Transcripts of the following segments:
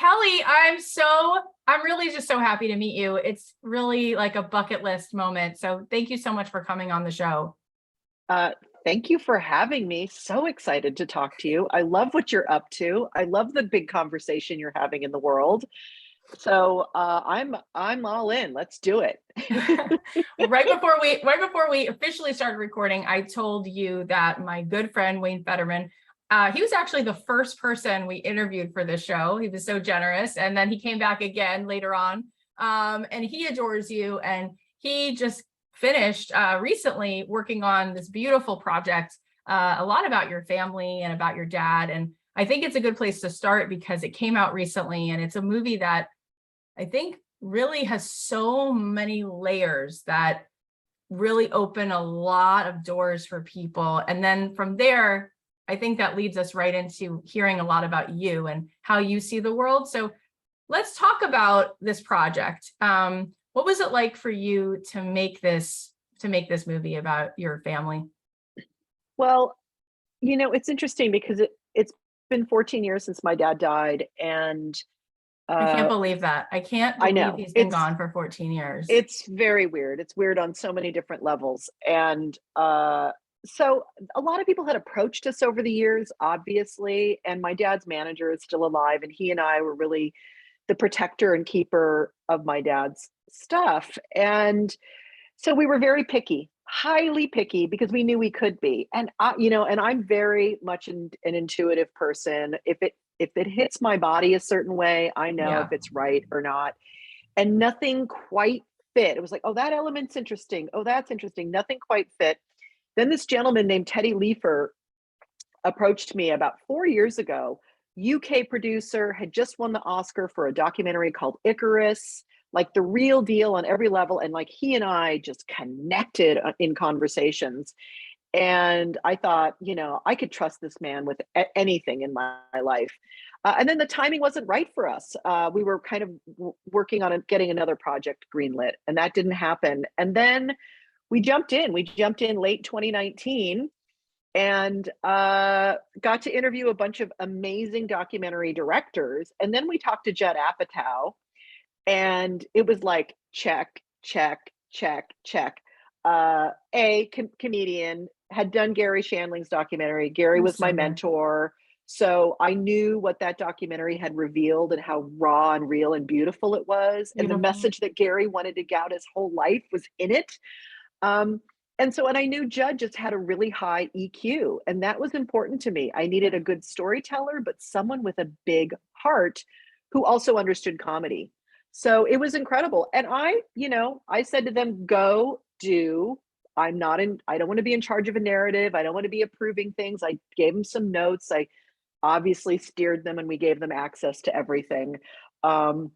Kelly, I'm really just so happy to meet you. It's really like a bucket list moment. So thank you so much for coming on the show. Uh, Thank you for having me. So excited to talk to you. I love what you're up to. I love the big conversation you're having in the world. So I'm all in. Let's do it. Well, right before we officially started recording, I told you that my good friend Wayne Fetterman, he was actually the first person we interviewed for this show. He was so generous, and then he came back again later on, and he adores you, and he just finished recently working on this beautiful project, a lot about your family and about your dad, and I think it's a good place to start because it came out recently, and it's a movie that I think really has so many layers that really open a lot of doors for people. And then from there, I think that leads us right into hearing a lot about you and how you see the world. So let's talk about this project. What was it like for you to make this movie about your family? Well, it's interesting because it's been 14 years since my dad died, and I can't uh, believe that. I can't I believe know he's been gone for 14 years. it's very weird. It's weird on so many different levels, and so a lot of people had approached us over the years, obviously, and my dad's manager is still alive, and he and I were really the protector and keeper of my dad's stuff. And so we were very picky, highly picky, because we knew we could be. And and I'm very much an intuitive person. If it hits my body a certain way, I know if Yeah. it's right or not. And nothing quite fit. It was like, oh, that element's interesting. Oh, that's interesting. Nothing quite fit. Then this gentleman named Teddy Leifer approached me about 4 years ago. UK producer, had just won the Oscar for a documentary called Icarus, like the real deal on every level. And like he and I just connected in conversations. And I thought, I could trust this man with anything in my life. And then the timing wasn't right for us. We were kind of working on getting another project greenlit, and that didn't happen. And then we jumped in. We jumped in late 2019 and got to interview a bunch of amazing documentary directors. And then we talked to Judd Apatow, and it was like check, check, check, check. Comedian, had done Gary Shandling's documentary. Gary Oh, was my so good. mentor. So I knew what that documentary had revealed and how raw and real and beautiful it was. And the Beautiful. message that Gary wanted to get out his whole life was in it. Um, and I knew Judd just had a really high EQ, and that was important to me. I needed a good storyteller, but someone with a big heart who also understood comedy. So it was incredible. And I said to them, go do. I don't want to be in charge of a narrative. I don't want to be approving things. I gave them some notes. I obviously steered them, and we gave them access to everything. Um,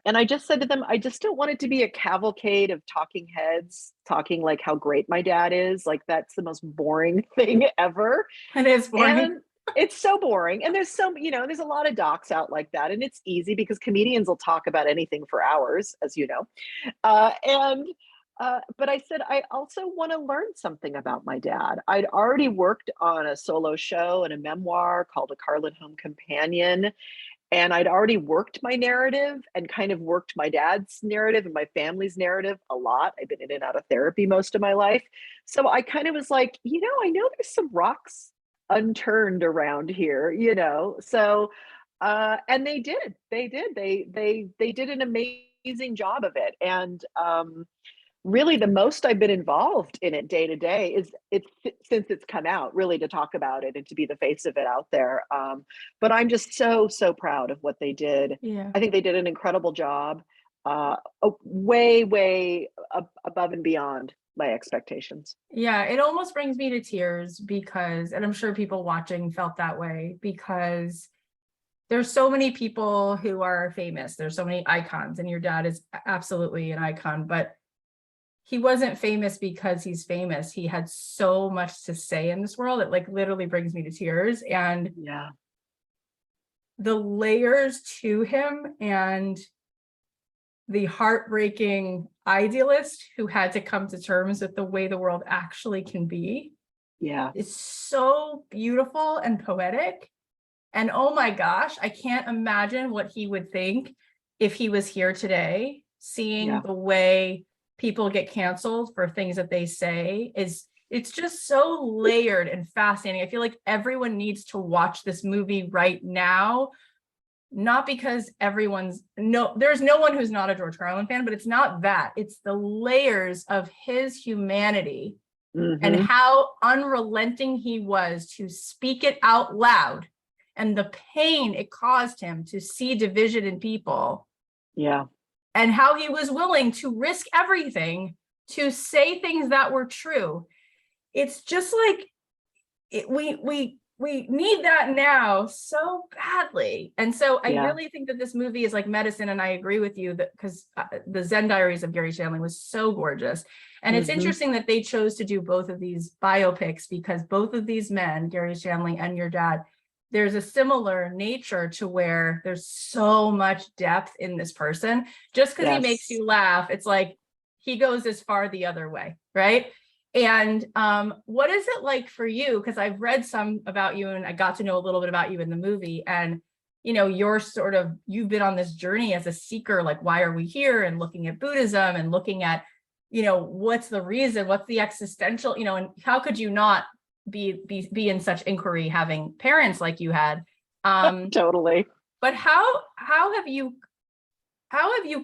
and I just said to them, I just don't want it to be a cavalcade of talking heads talking like how great my dad is. Like, that's the most boring thing ever. It is boring. And it's so boring. And there's a lot of docs out like that. And it's easy because comedians will talk about anything for hours, as you know. But I said, I also want to learn something about my dad. I'd already worked on a solo show and a memoir called A Carlin Home Companion, and I'd already worked my narrative and kind of worked my dad's narrative and my family's narrative a lot. I've been in and out of therapy most of my life. So I kind of was like, I know there's some rocks unturned around here. So and they did. They did an amazing job of it. And really the most I've been involved in it day to day is since it's come out, really, to talk about it and to be the face of it out there. But I'm just so proud of what they did. Yeah. I think they did an incredible job, way above and beyond my expectations. Yeah, it almost brings me to tears because, and I'm sure people watching felt that way because there's so many people who are famous. There's so many icons, and your dad is absolutely an icon, but he wasn't famous because he's famous. He had so much to say in this world. It like literally brings me to tears. And Yeah. the layers to him and the heartbreaking idealist who had to come to terms with the way the world actually can be Yeah. is so beautiful and poetic. And oh my gosh, I can't imagine what he would think if he was here today, seeing the way people get canceled for things that they say. It's just so layered and fascinating. I feel like everyone needs to watch this movie right now, not because there's no one who's not a George Carlin fan, but it's not that. It's the layers of his humanity and how unrelenting he was to speak it out loud, and the pain it caused him to see division in people. Yeah. And how he was willing to risk everything to say things that were true. It's just like we need that now so badly. And so I really think that this movie is like medicine. And I agree with you that because the Zen Diaries of Gary Shandling was so gorgeous. And it's interesting that they chose to do both of these biopics, because both of these men, Gary Shandling and your dad, there's a similar nature to where there's so much depth in this person. Just because he makes you laugh, it's like he goes as far the other way, right? And what is it like for you? Because I've read some about you and I got to know a little bit about you in the movie. And, you've been on this journey as a seeker, like, why are we here? And looking at Buddhism and looking at, what's the reason, what's the existential, and how could you not be in such inquiry having parents like you had? Totally. But how have you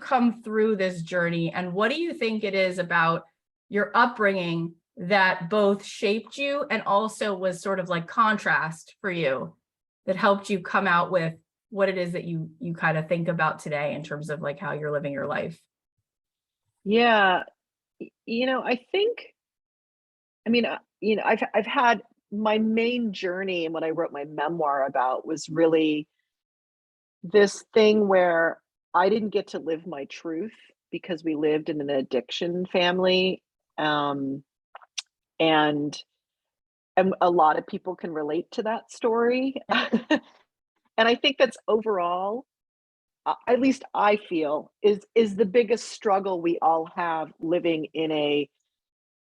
come through this journey? And what do you think it is about your upbringing that both shaped you and also was sort of like contrast for you, that helped you come out with what it is that you kind of think about today in terms of like how you're living your life? Yeah. I've had my main journey, and what I wrote my memoir about was really this thing where I didn't get to live my truth because we lived in an addiction family. And a lot of people can relate to that story. And I think that's overall, at least I feel, is the biggest struggle we all have living in a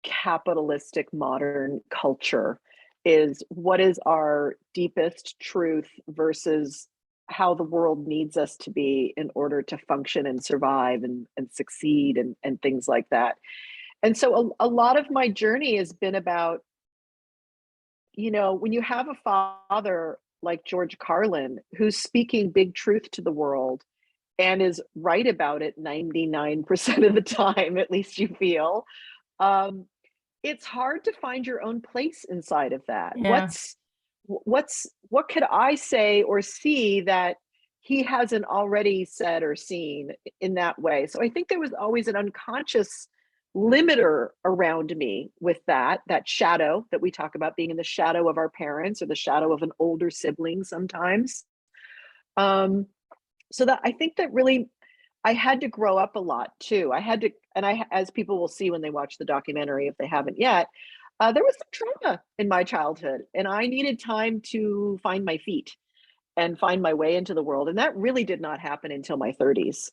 capitalistic modern culture, is what is our deepest truth versus how the world needs us to be in order to function and survive and succeed and things like that. And so a lot of my journey has been about, when you have a father like George Carlin, who's speaking big truth to the world and is right about it 99% of the time, at least you feel, it's hard to find your own place inside of that. Yeah. What could I say or see that he hasn't already said or seen in that way? So I think there was always an unconscious limiter around me with that shadow that we talk about, being in the shadow of our parents or the shadow of an older sibling sometimes. So that I think that really I had to grow up a lot too. I had to, and as people will see when they watch the documentary, if they haven't yet, there was some trauma in my childhood, and I needed time to find my feet and find my way into the world. And that really did not happen until my 30s.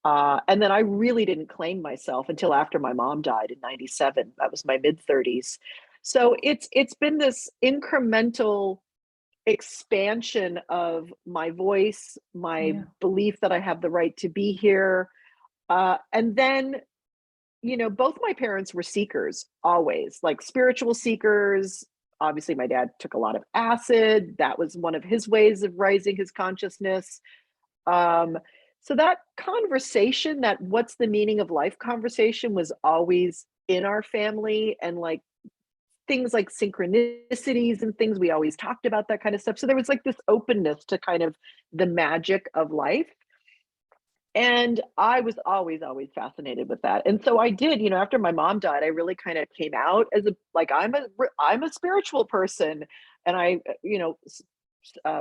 And then I really didn't claim myself until after my mom died in 97. That was my mid 30s. So it's been this incremental expansion of my voice, my belief that I have the right to be here. And then, both my parents were seekers, always, like spiritual seekers. Obviously, my dad took a lot of acid. That was one of his ways of raising his consciousness. So that conversation, that what's the meaning of life conversation, was always in our family, and like things like synchronicities and things, we always talked about that kind of stuff. So there was like this openness to kind of the magic of life. And I was always fascinated with that. And so I did, after my mom died, I really kind of came out as I'm a spiritual person. And I,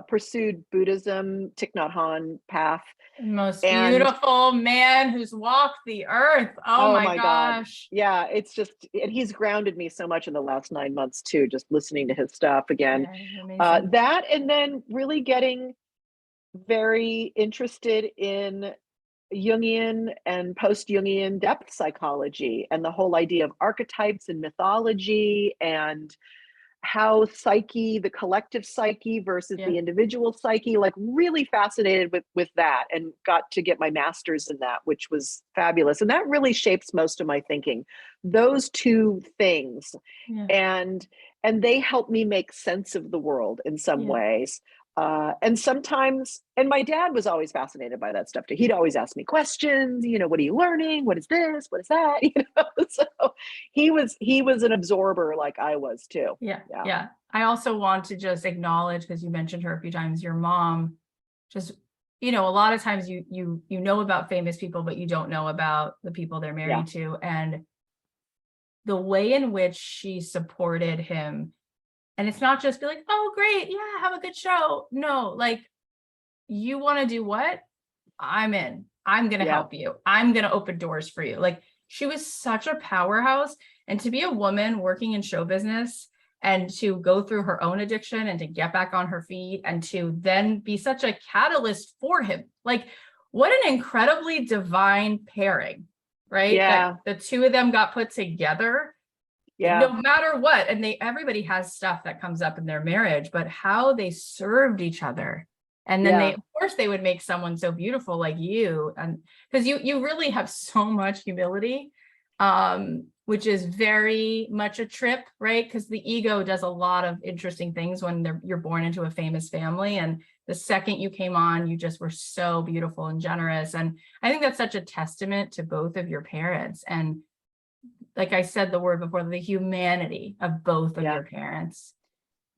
pursued Buddhism, Thich Nhat Hanh path. Most beautiful man who's walked the earth. Oh my God. gosh. Yeah, it's just, and he's grounded me so much in the last 9 months too, just listening to his stuff again. That, and then really getting very interested in Jungian and post-Jungian depth psychology and the whole idea of archetypes and mythology, and the collective psyche versus Yeah. the individual psyche, like really fascinated with that, and got to get my master's in that, which was fabulous. And that really shapes most of my thinking, those two things. Yeah. And they help me make sense of the world in some Yeah. ways. And sometimes, and my dad was always fascinated by that stuff too. He'd always ask me questions, what are you learning? What is this? What is that? So he was an absorber like I was too. Yeah. Yeah. Yeah. I also want to just acknowledge, because you mentioned her a few times, your mom, just, a lot of times you know about famous people, but you don't know about the people they're Yeah. married to. And the way in which she supported him. And it's not just be like, oh, great. Yeah. Have a good show. No, like, you want to do what? I'm in. I'm going to Yeah. help you. I'm going to open doors for you. Like, she was such a powerhouse. And to be a woman working in show business and to go through her own addiction and to get back on her feet and to then be such a catalyst for him. Like, what an incredibly divine pairing, right? Yeah. That the two of them got put together, Yeah. no matter what. And everybody has stuff that comes up in their marriage, but how they served each other. And then Yeah. of course, they would make someone so beautiful like you. And because you really have so much humility, which is very much a trip, right? Because the ego does a lot of interesting things when you're born into a famous family. And the second you came on, you just were so beautiful and generous. And I think that's such a testament to both of your parents. And like I said, the word before, the humanity of both of Yeah. your parents.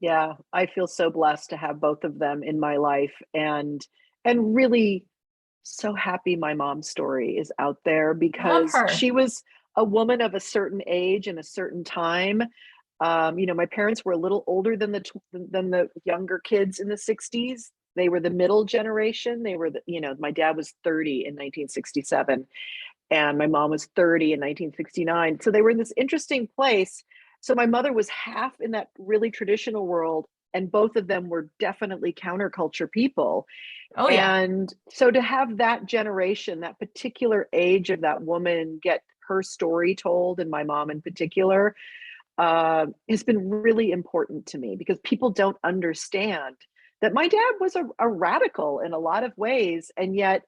Yeah. I feel so blessed to have both of them in my life, and really so happy my mom's story is out there, Love because her. she was a woman of a certain age and a certain time. My parents were a little older than the younger kids in the 60s. They were the middle generation. They were my dad was 30 in 1967 and my mom was 30 in 1969. So they were in this interesting place. So my mother was half in that really traditional world, and both of them were definitely counterculture people. Oh yeah. And so to have that generation, that particular age of that woman, get her story told, and my mom in particular, has been really important to me, because people don't understand that my dad was a radical in a lot of ways, and yet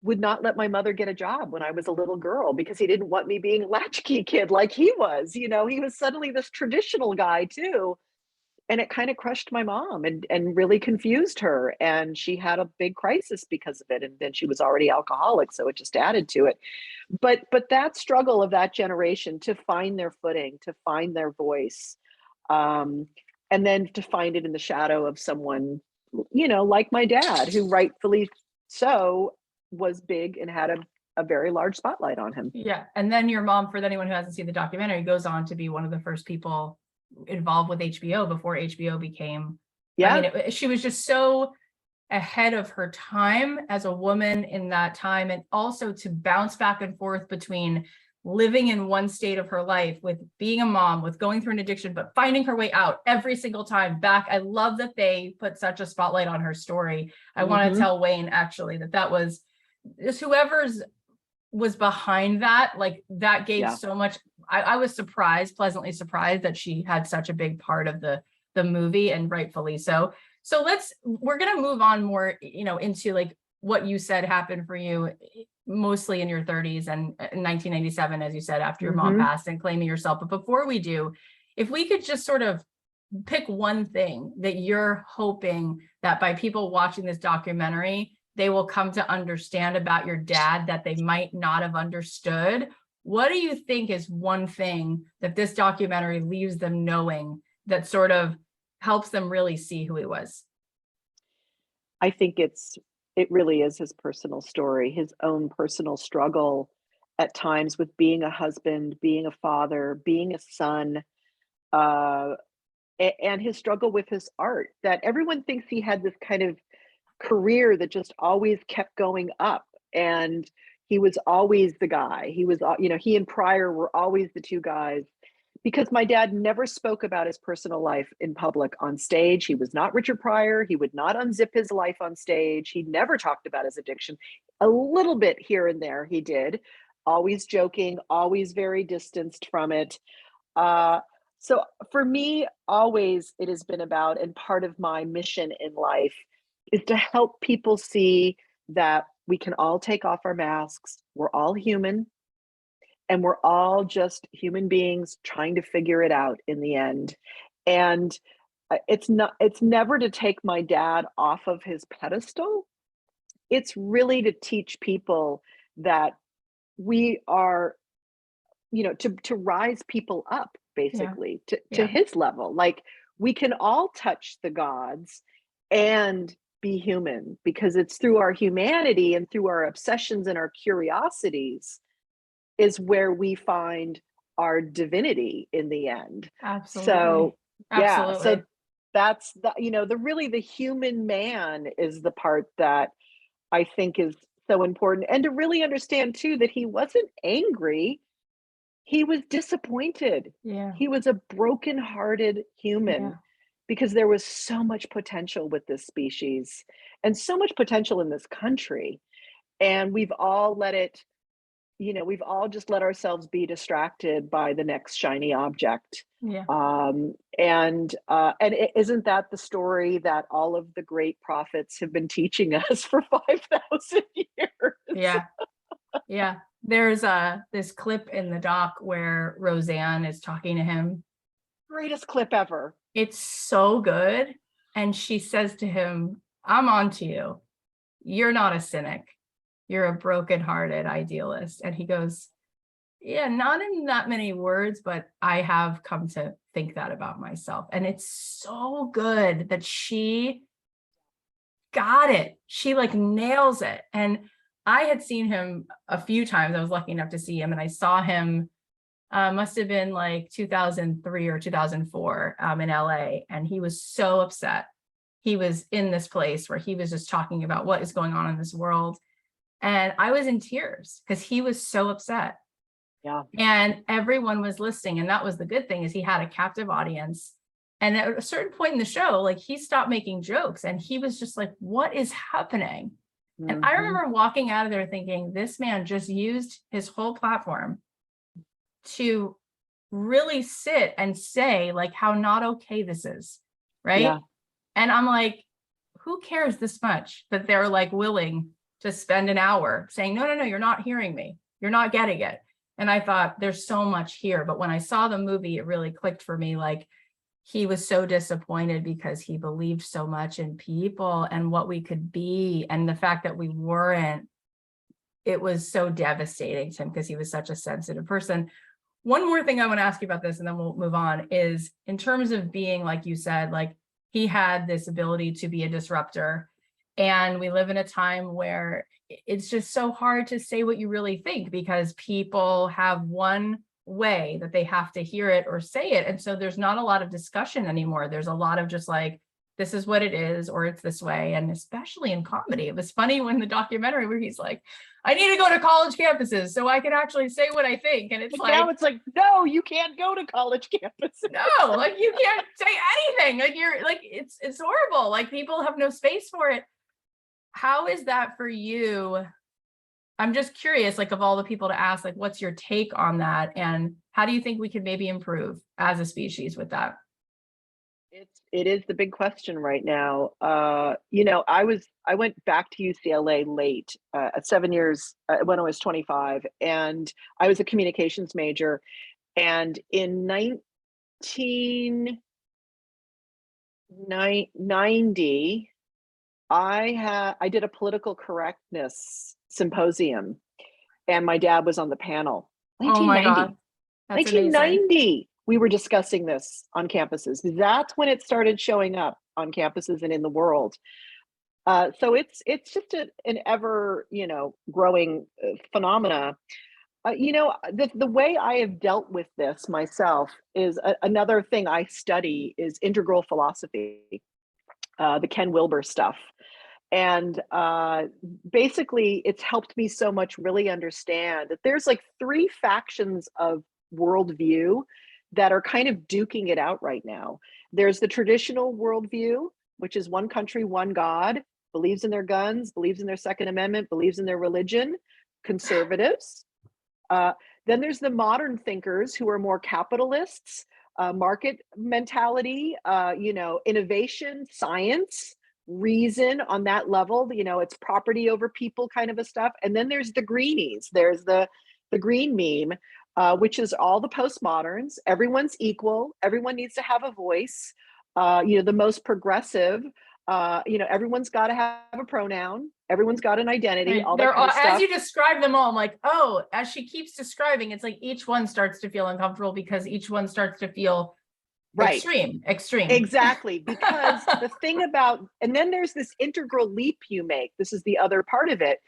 would not let my mother get a job when I was a little girl because he didn't want me being a latchkey kid like he was. He was suddenly this traditional guy too. And it kind of crushed my mom, and really confused her. And she had a big crisis because of it. And then she was already alcoholic, so it just added to it. But that struggle of that generation to find their footing, to find their voice, um, and then to find it in the shadow of someone, like my dad, who rightfully so was big and had a very large spotlight on him. Yeah. And then your mom, for anyone who hasn't seen the documentary, goes on to be one of the first people involved with HBO before HBO became, Yeah. I mean, she was just so ahead of her time as a woman in that time. And also to bounce back and forth between living in one state of her life with being a mom, with going through an addiction, but finding her way out every single time back. I love that they put such a spotlight on her story. I want to tell Wayne actually that was just whoever's was behind that, like that gave so much. I was pleasantly surprised that she had such a big part of the movie, and rightfully so. So we're going to move on more, into like what you said happened for you mostly in your 30s and in 1997, as you said, after your mom passed, and claiming yourself. But before we do, if we could just sort of pick one thing that you're hoping that by people watching this documentary, they will come to understand about your dad that they might not have understood. What do you think is one thing that this documentary leaves them knowing that sort of helps them really see who he was? I think it really is his personal story, his own personal struggle at times with being a husband, being a father, being a son, uh, and his struggle with his art. That everyone thinks he had this kind of career that just always kept going up, and he was always the guy. He was, he and Pryor were always the two guys, because my dad never spoke about his personal life in public on stage. He was not Richard Pryor. He would not unzip his life on stage. He never talked about his addiction. A little bit here and there he did, always joking, always very distanced from it. So for me, always it has been about, and part of my mission in life is to help people see that we can all take off our masks. We're all human, and we're all just human beings trying to figure it out in the end. And it's never to take my dad off of his pedestal. It's really to teach people that we are, to rise people up, Yeah. basically to Yeah. his level. Like, we can all touch the gods and be human, because it's through our humanity and through our obsessions and our curiosities is where we find our divinity in the end. So Absolutely. yeah, so Absolutely. that's the human man is the part that I think is so important. And to really understand too that he wasn't angry, he was disappointed. Yeah. He was a broken-hearted human, Yeah. because there was so much potential with this species and so much potential in this country. And we've all let it, we've all just let ourselves be distracted by the next shiny object. Yeah. Isn't that the story that all of the great prophets have been teaching us for 5,000 years? Yeah. Yeah. There's this clip in the doc where Roseanne is talking to him. Greatest clip ever. It's so good. And she says to him, I'm on to you. You're not a cynic. You're a broken-hearted idealist. And he goes, yeah, not in that many words, but I have come to think that about myself. And it's so good that she got it. She like nails it. And I had seen him a few times. I was lucky enough to see him, and I saw him must have been like 2003 or 2004 in LA. And he was so upset. He was in this place where he was just talking about what is going on in this world. And I was in tears because he was so upset. Yeah. And everyone was listening. And that was the good thing, is he had a captive audience. And at a certain point in the show, like, he stopped making jokes and he was just like, what is happening? And I Mhm. remember walking out of there thinking, this man just used his whole platform to really sit and say like how not okay this is, right? Yeah. And I'm like, who cares this much that they're like willing to spend an hour saying, no, no, no, you're not hearing me. You're not getting it. And I thought, there's so much here. But when I saw the movie, it really clicked for me. Like, he was so disappointed because he believed so much in people and what we could be. And the fact that we weren't, it was so devastating to him because he was such a sensitive person. One more thing I want to ask you about this, and then we'll move on, is in terms of being, like you said, like, he had this ability to be a disruptor. And we live in a time where it's just so hard to say what you really think because people have one way that they have to hear it or say it. And so there's not a lot of discussion anymore. There's a lot of just like, this is what it is, or it's this way. And especially in comedy, it was funny when the documentary where he's like, I need to go to college campuses so I can actually say what I think. And it's But like, now it's like, no, you can't go to college campus. no, like, you can't say anything. Like, you're like, it's horrible. Like, people have no space for it. How is that for you? I'm just curious, like, of all the people to ask, like, what's your take on that? And how do you think we could maybe improve as a species with that? It is the big question right now. I went back to UCLA late, at 7 years, when I was 25, and I was a communications major. And in 1990, I did a political correctness symposium, and my dad was on the panel. Oh my God, 1990. that's amazing. 1990, we were discussing this on campuses. That's when it started showing up on campuses and in the world. So it's just an ever growing phenomena. The way I have dealt with this myself is another thing I study is integral philosophy, the Ken Wilber stuff. And basically, it's helped me so much really understand that there's like three factions of worldview that are kind of duking it out right now. There's the traditional worldview, which is one country, one God, believes in their guns, believes in their Second Amendment, believes in their religion, conservatives. Uh, then there's the modern thinkers who are more capitalists, market mentality, innovation, science, reason on that level, it's property over people kind of a stuff. And then there's the greenies. There's the green meme, which is all the postmoderns. Everyone's equal. Everyone needs to have a voice. The most progressive, everyone's got to have a pronoun. Everyone's got an identity, Right. all that kind of stuff. As you describe them all, I'm like, oh, as she keeps describing, it's like each one starts to feel uncomfortable because each one starts to feel Right. Extreme. Exactly. Because the thing about, and then there's this integral leap you make. This is the other part of it.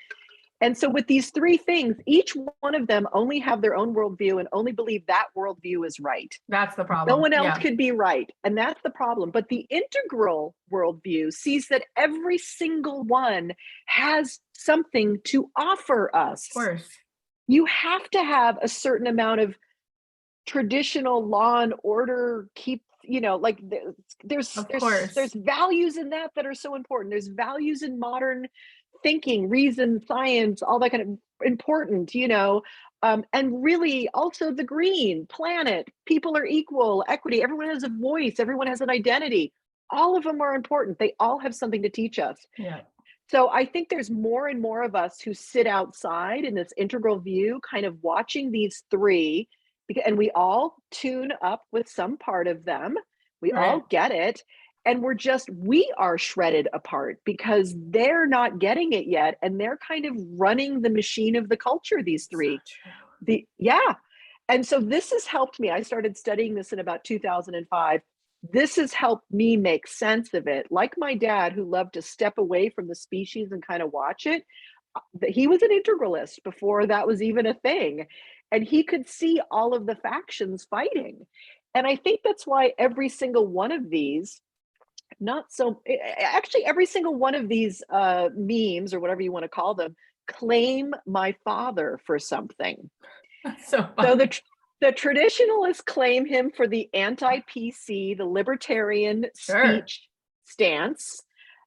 And so with these three things, each one of them only have their own worldview and only believe that worldview is right. That's the problem. No one else could be right. And that's the problem. But the integral worldview sees that every single one has something to offer us. Of course. You have to have a certain amount of traditional law and order, there's values in that are so important. There's values in modern thinking, reason, science, all that kind of important, and really also the green planet, people are equal, equity, everyone has a voice, everyone has an identity. All of them are important. They all have something to teach us. Yeah. So I think there's more and more of us who sit outside in this integral view, kind of watching these three, and we all tune up with some part of them. We all get it. And we are shredded apart because they're not getting it yet. And they're kind of running the machine of the culture, these three. And so this has helped me. I started studying this in about 2005. This has helped me make sense of it. Like my dad, who loved to step away from the species and kind of watch it. He was an integralist before that was even a thing. And he could see all of the factions fighting. And I think that's why every single one of these, every single one of these memes or whatever you want to call them, claim my father for something. So the traditionalists claim him for the anti-PC, the libertarian speech stance.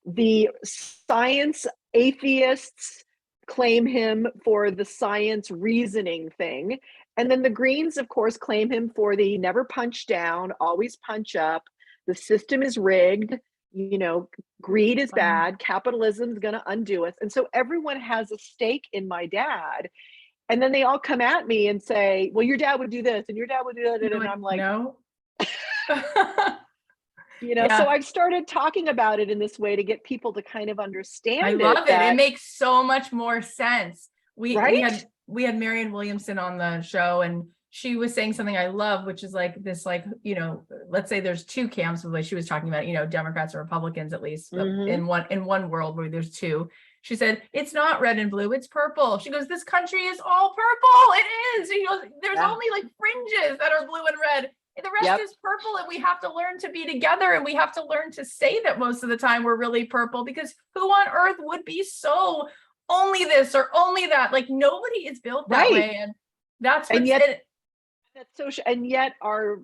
The science atheists claim him for the science reasoning thing. And then the Greens, of course, claim him for the never punch down, always punch up. The system is rigged, greed is bad, capitalism's going to undo us. And so everyone has a stake in my dad. And then they all come at me and say, well, your dad would do this and your dad would do that. And I'm like, no. So I've started talking about it in this way to get people to kind of understand it. I love it. It makes so much more sense. We had Marianne Williamson on the show, and she was saying something I love, which is like this, let's say there's two camps of, like she was talking about, Democrats or Republicans, at least in one world where there's two. She said, it's not red and blue, it's purple. She goes, this country is all purple. It is. She goes, there's only like fringes that are blue and red. The rest is purple, and we have to learn to be together, and we have to learn to say that most of the time we're really purple, because who on earth would be so only this or only that? Like, nobody is built that way. And that's what's and yet our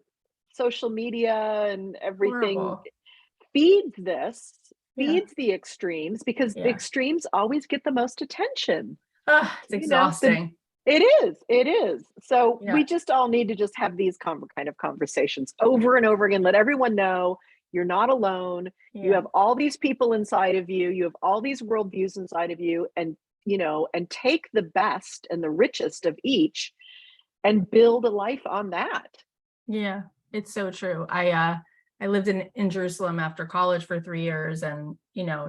social media and everything feeds the extremes, because the extremes always get the most attention. It's exhausting. It is. So we just all need to just have these kind of conversations over and over again. Let everyone know you're not alone. You have all these people inside of you. You have all these worldviews inside of you, and take the best and the richest of each and build a life on that. Yeah, it's so true. I lived in Jerusalem after college for 3 years, and,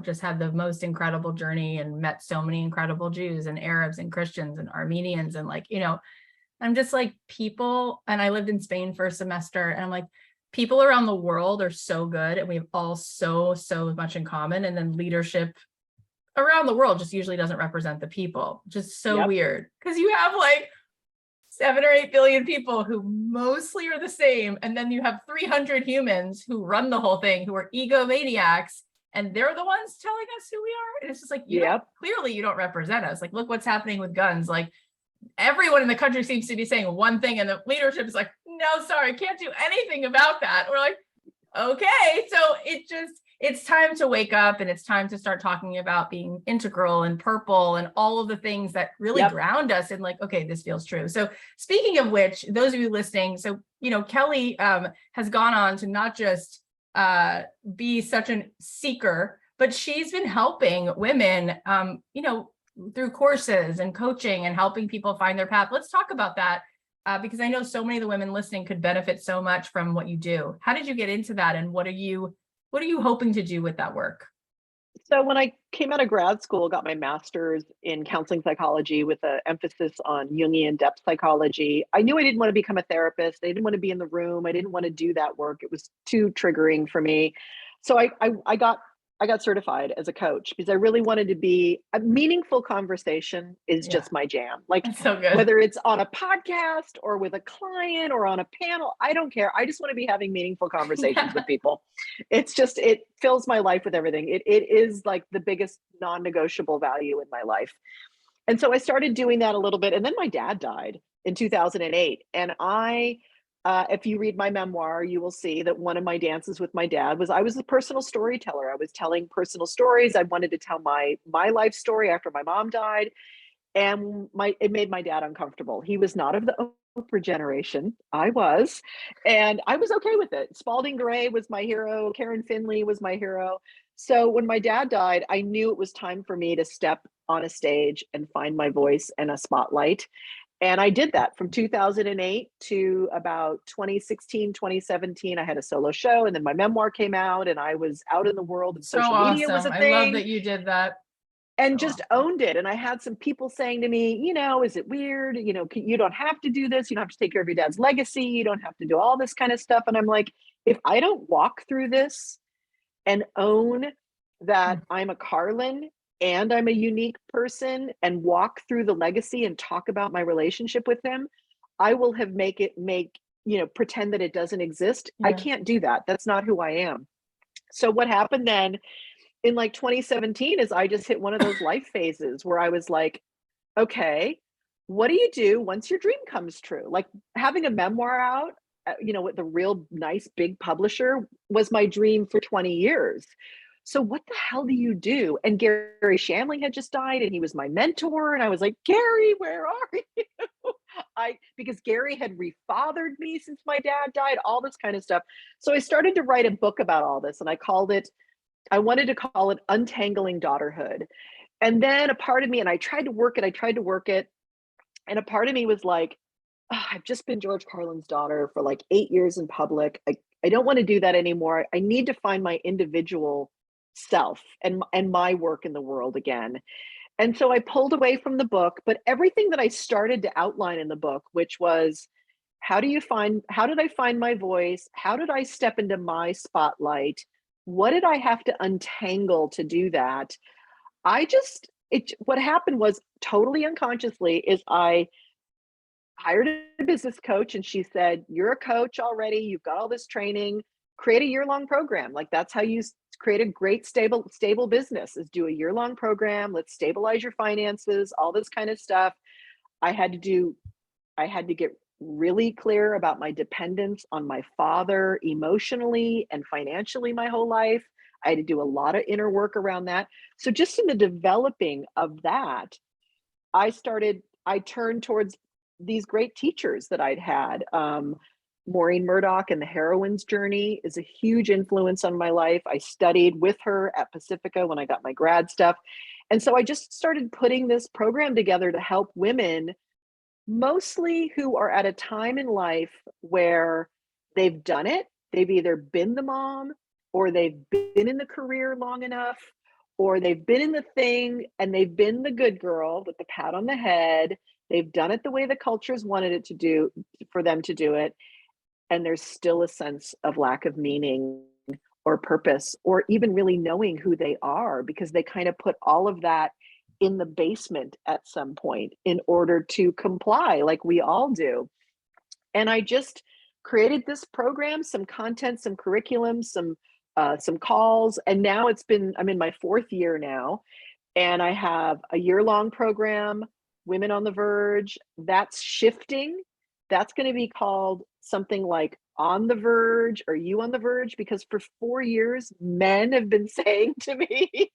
just had the most incredible journey and met so many incredible Jews and Arabs and Christians and Armenians. And I'm just like, people, and I lived in Spain for a semester, and I'm like, people around the world are so good, and we have all so much in common. And then leadership around the world just usually doesn't represent the people. Just so weird, because you have like 7 or 8 billion people who mostly are the same. And then you have 300 humans who run the whole thing, who are egomaniacs, and they're the ones telling us who we are. And it's just like, clearly you don't represent us. Like, look what's happening with guns. Like, everyone in the country seems to be saying one thing, and the leadership is like, no, sorry, can't do anything about that. We're like, okay. So it's time to wake up and it's time to start talking about being integral and purple and all of the things that really ground us in like, okay, this feels true. So speaking of which, those of you listening, so, Kelly has gone on to not just be such a seeker, but she's been helping women, through courses and coaching and helping people find their path. Let's talk about that because I know so many of the women listening could benefit so much from what you do. How did you get into that, and what are you hoping to do with that work? So when I came out of grad school, got my master's in counseling psychology with an emphasis on Jungian depth psychology, I knew I didn't want to become a therapist. I didn't want to be in the room. I didn't want to do that work. It was too triggering for me. So I got certified as a coach because I really wanted to be a meaningful conversation is just my jam. Like That's so good. whether it's on a podcast or with a client or on a panel, I don't care. I just want to be having meaningful conversations with people. It fills my life with everything. It is like the biggest non-negotiable value in my life. And so I started doing that a little bit. And then my dad died in 2008. And if you read my memoir, you will see that one of my dances with my dad was I was a personal storyteller. I was telling personal stories. I wanted to tell my life story after my mom died. And it made my dad uncomfortable. He was not of the Oprah generation. I was, and I was okay with it. Spalding Gray was my hero. Karen Finley was my hero. So when my dad died, I knew it was time for me to step on a stage and find my voice and a spotlight. And I did that from 2008 to about 2016, 2017. I had a solo show, and then my memoir came out, and I was out in the world, and social media was a I thing. love that you did that. And just owned it. And I had some people saying to me, is it weird? You don't have to do this. You don't have to take care of your dad's legacy. You don't have to do all this kind of stuff. And I'm like, if I don't walk through this and own that I'm a Carlin and I'm a unique person and walk through the legacy and talk about my relationship with him, I will have pretend that it doesn't exist. Yeah. I can't do that. That's not who I am. So what happened then in like 2017 is I just hit one of those life phases where I was like, okay, what do you do once your dream comes true? Like having a memoir out, with the real nice big publisher was my dream for 20 years. So what the hell do you do? And Gary Shandling had just died and he was my mentor. And I was like, Gary, where are you? Because Gary had refathered me since my dad died, all this kind of stuff. So I started to write a book about all this, and I wanted to call it Untangling Daughterhood. And then a part of me, and I tried to work it. And a part of me was like, I've just been George Carlin's daughter for like 8 years in public. I don't want to do that anymore. I need to find my individual self and my work in the world again. And so I pulled away from the book, but everything that I started to outline in the book, which was how did I find my voice? How did I step into my spotlight? What did I have to untangle to do that? What happened was totally unconsciously is I hired a business coach, and she said, you're a coach already. You've got all this training, create a year-long program. Like that's how you create a great, stable business is do a year-long program. Let's stabilize your finances, all this kind of stuff. I had to get really clear about my dependence on my father emotionally and financially my whole life. I had to do a lot of inner work around that. So just in the developing of that, I turned towards these great teachers that I'd had. Maureen Murdoch and the Heroine's Journey is a huge influence on my life. I studied with her at Pacifica when I got my grad stuff. And so I just started putting this program together to help women, mostly who are at a time in life where they've done it. They've either been the mom, or they've been in the career long enough, or they've been in the thing and they've been the good girl with the pat on the head. They've done it the way the culture's wanted it to do for them to do it. And there's still a sense of lack of meaning or purpose, or even really knowing who they are, because they kind of put all of that in the basement at some point in order to comply, like we all do. And I just created this program, some content, some curriculum, some calls, and now I'm in my 4th year now, and I have a year-long program, Women on the Verge. That's shifting. That's going to be called something like on the verge? Are you on the verge? Because for 4 years, men have been saying to me,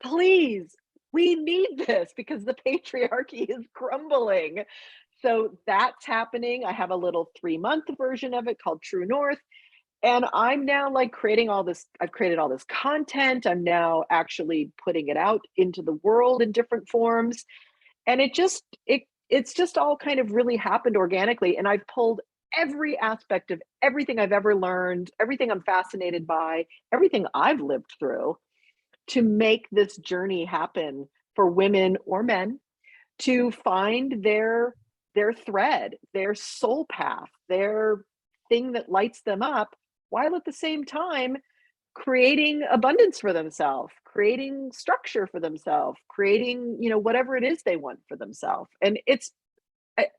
please, we need this because the patriarchy is crumbling. So that's happening. I have a little 3-month version of it called True North. And I'm now like creating all this, I've created all this content. I'm now actually putting it out into the world in different forms. And it's just all kind of really happened organically. And I've pulled every aspect of everything I've ever learned, everything I'm fascinated by, everything I've lived through to make this journey happen for women or men to find their thread, their soul path, their thing that lights them up, while at the same time creating abundance for themselves, creating structure for themselves, creating, whatever it is they want for themselves. And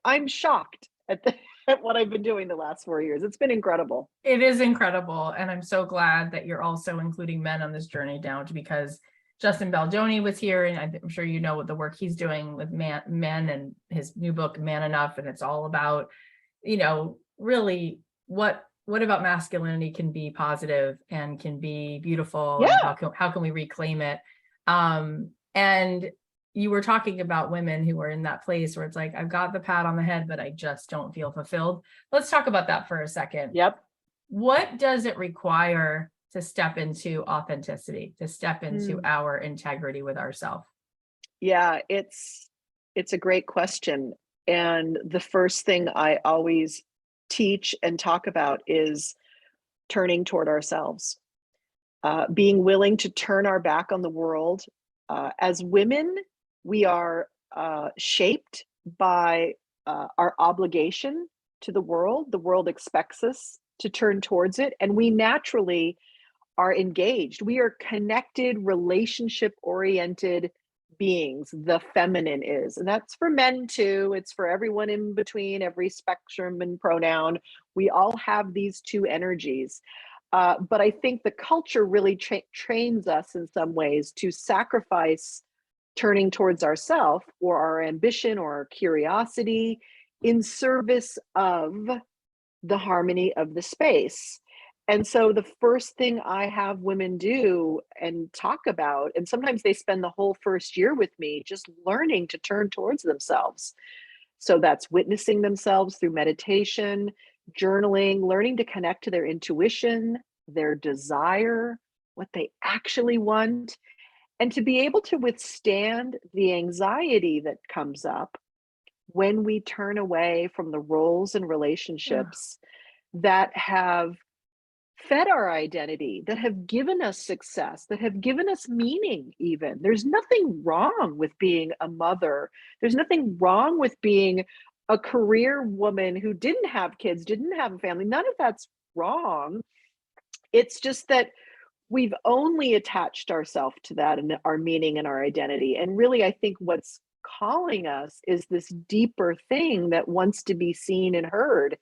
I'm shocked at at what I've been doing the last 4 years. It's been incredible. It is incredible. And I'm so glad that you're also including men on this journey down to, because Justin Baldoni was here, and I'm sure you know what the work he's doing with men and his new book, Man Enough. And it's all about, really what about masculinity can be positive and can be beautiful, and Yeah. how can we reclaim it? And you were talking about women who are in that place where it's like, I've got the pat on the head, but I just don't feel fulfilled. Let's talk about that for a second. Yep. What does it require to step into authenticity, to step into our integrity with ourselves? Yeah, it's a great question. And the first thing I always teach and talk about is turning toward ourselves, being willing to turn our back on the world. As women, we are shaped by our obligation to the world. The world expects us to turn towards it, and we naturally are engaged. We are connected, relationship oriented beings. The feminine is, and that's for men too. It's for everyone in between, every spectrum and pronoun. We all have these two energies. But I think the culture really trains us in some ways to sacrifice turning towards ourself or our ambition or our curiosity in service of the harmony of the space. And so the first thing I have women do and talk about, and sometimes they spend the whole first year with me just learning to turn towards themselves. So that's witnessing themselves through meditation, journaling, learning to connect to their intuition, their desire, what they actually want, and to be able to withstand the anxiety that comes up when we turn away from the roles and Ugh. relationships that have fed our identity, that have given us success, that have given us meaning, even. There's nothing wrong with being a mother. There's nothing wrong with being a career woman who didn't have kids, didn't have a family. None of that's wrong. It's just that we've only attached ourselves to that and our meaning and our identity. And really, I think what's calling us is this deeper thing that wants to be seen and heard.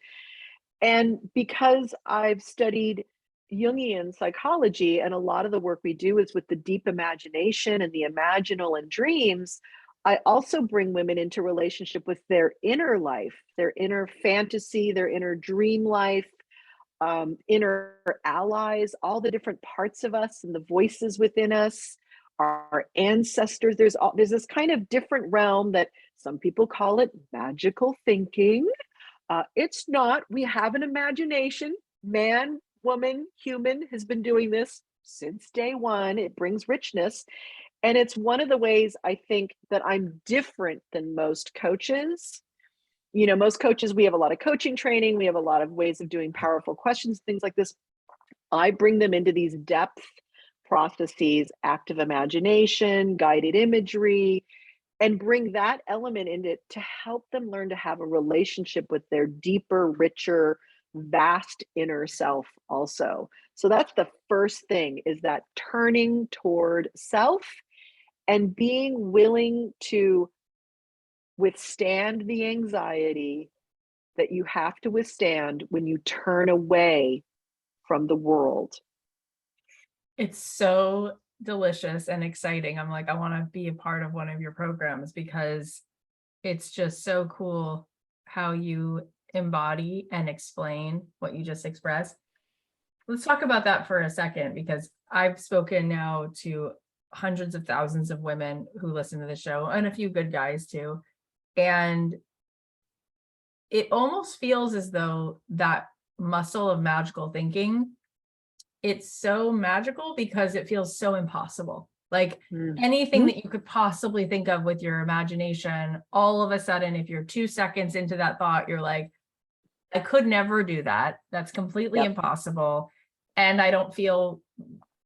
And because I've studied Jungian psychology, and a lot of the work we do is with the deep imagination and the imaginal and dreams, I also bring women into relationship with their inner life, their inner fantasy, their inner dream life, inner allies, all the different parts of us and the voices within us, our ancestors. There's this kind of different realm that some people call it magical thinking. It's not. We have an imagination. Man, woman, human has been doing this since day one. It brings richness. And it's one of the ways I think that I'm different than most coaches. Most coaches, we have a lot of coaching training. We have a lot of ways of doing powerful questions, things like this. I bring them into these depth processes, active imagination, guided imagery, and bring that element in it to help them learn to have a relationship with their deeper, richer, vast inner self also. So that's the first thing, is that turning toward self and being willing to withstand the anxiety that you have to withstand when you turn away from the world. It's so delicious and exciting. I'm like, I want to be a part of one of your programs, because it's just so cool how you embody and explain what you just expressed. Let's talk about that for a second, because I've spoken now to hundreds of thousands of women who listen to the show, and a few good guys too. And it almost feels as though that muscle of magical thinking, it's so magical because it feels so impossible. Like anything that you could possibly think of with your imagination, all of a sudden, if you're 2 seconds into that thought, you're like, I could never do that. That's completely impossible. And I don't feel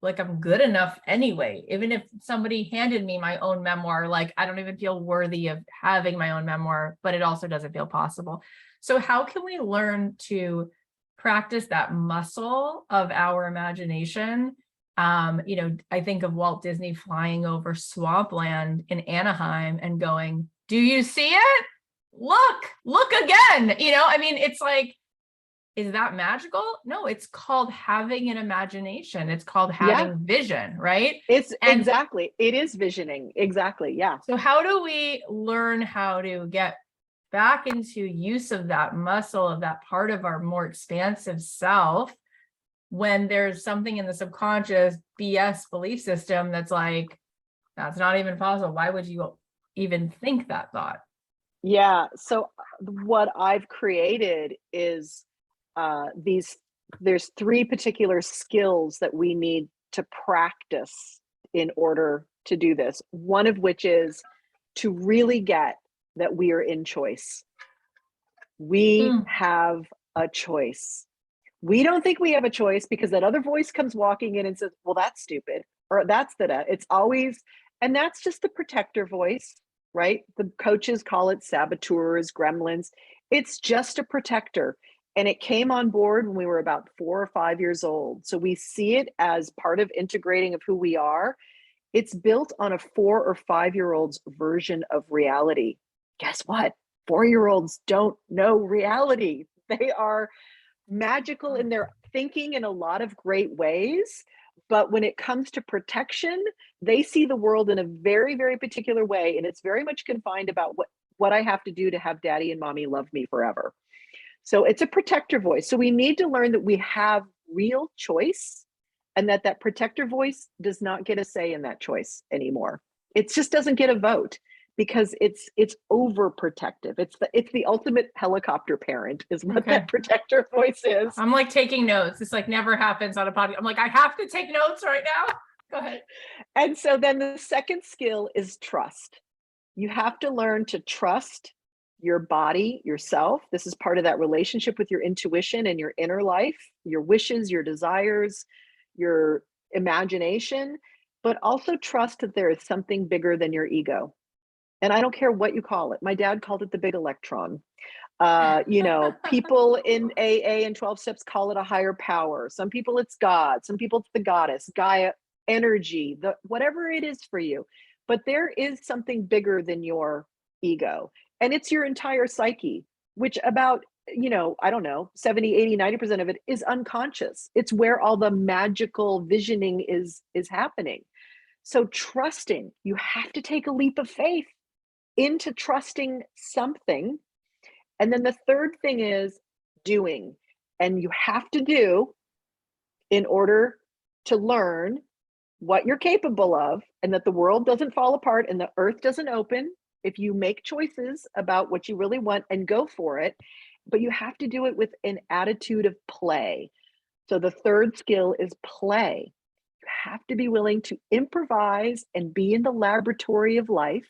like I'm good enough anyway. Even if somebody handed me my own memoir, like I don't even feel worthy of having my own memoir, but it also doesn't feel possible. So how can we learn to practice that muscle of our imagination? I think of Walt Disney flying over swampland in Anaheim and going, do you see it? Look again. It's like, is that magical? No, it's called having an imagination. It's called having vision, right? Exactly. It is visioning. Exactly. Yeah. So how do we learn how to get back into use of that muscle, of that part of our more expansive self, when there's something in the subconscious BS belief system that's like, that's not even possible. Why would you even think that thought? Yeah. So what I've created is there's 3 particular skills that we need to practice in order to do this. One of which is to really get that we are in choice. We have a choice. We don't think we have a choice because that other voice comes walking in and says, well, that's stupid, or that's it's always, and that's just the protector voice, right? The coaches call it saboteurs, gremlins. It's just a protector. And it came on board when we were about 4 or 5 years old. So we see it as part of integrating of who we are. It's built on a 4 or 5-year-old's version of reality. Guess what? 4-year-olds don't know reality. They are magical in their thinking in a lot of great ways. But when it comes to protection, they see the world in a very, very particular way. And it's very much confined about what I have to do to have daddy and mommy love me forever. So it's a protector voice. So we need to learn that we have real choice, and that protector voice does not get a say in that choice anymore. It just doesn't get a vote because it's overprotective. It's the ultimate helicopter parent is what that protector voice is. I'm like taking notes. This like never happens on a podcast. I'm like, I have to take notes right now. Go ahead. And so then the second skill is trust. You have to learn to trust your body, yourself. This is part of that relationship with your intuition and your inner life, your wishes, your desires, your imagination, but also trust that there is something bigger than your ego. And I don't care what you call it. My dad called it the big electron. People in AA and 12 steps call it a higher power. Some people it's God. Some people it's the goddess, Gaia, energy, whatever it is for you. But there is something bigger than your ego. And it's your entire psyche, which about, I don't know, 70, 80, 90% of it is unconscious. It's where all the magical visioning is happening. So trusting, you have to take a leap of faith into trusting something. And then the third thing is doing. And you have to do in order to learn what you're capable of, and that the world doesn't fall apart and the earth doesn't open if you make choices about what you really want and go for it. But you have to do it with an attitude of play. So the third skill is play. You have to be willing to improvise and be in the laboratory of life.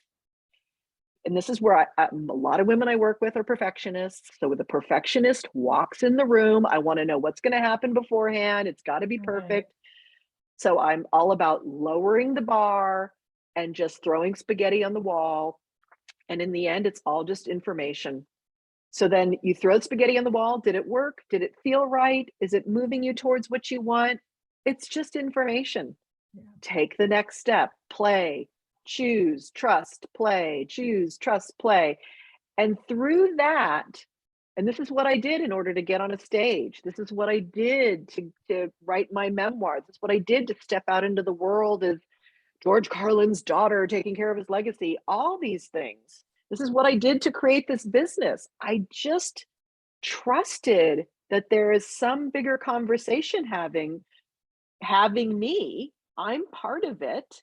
And this is where a lot of women I work with are perfectionists. So the perfectionist walks in the room. I want to know what's going to happen beforehand. It's got to be perfect. So I'm all about lowering the bar and just throwing spaghetti on the wall. And in the end, it's all just information. So then you throw the spaghetti on the wall. Did it work? Did it feel right? Is it moving you towards what you want? It's just information. Take the next step, play, choose, trust, play, choose, trust, play. And through that, and this is what I did in order to get on a stage. This is what I did to write my memoir. This is what I did to step out into the world as George Carlin's daughter, taking care of his legacy, all these things. This is what I did to create this business. I just trusted that there is some bigger conversation having me. I'm part of it.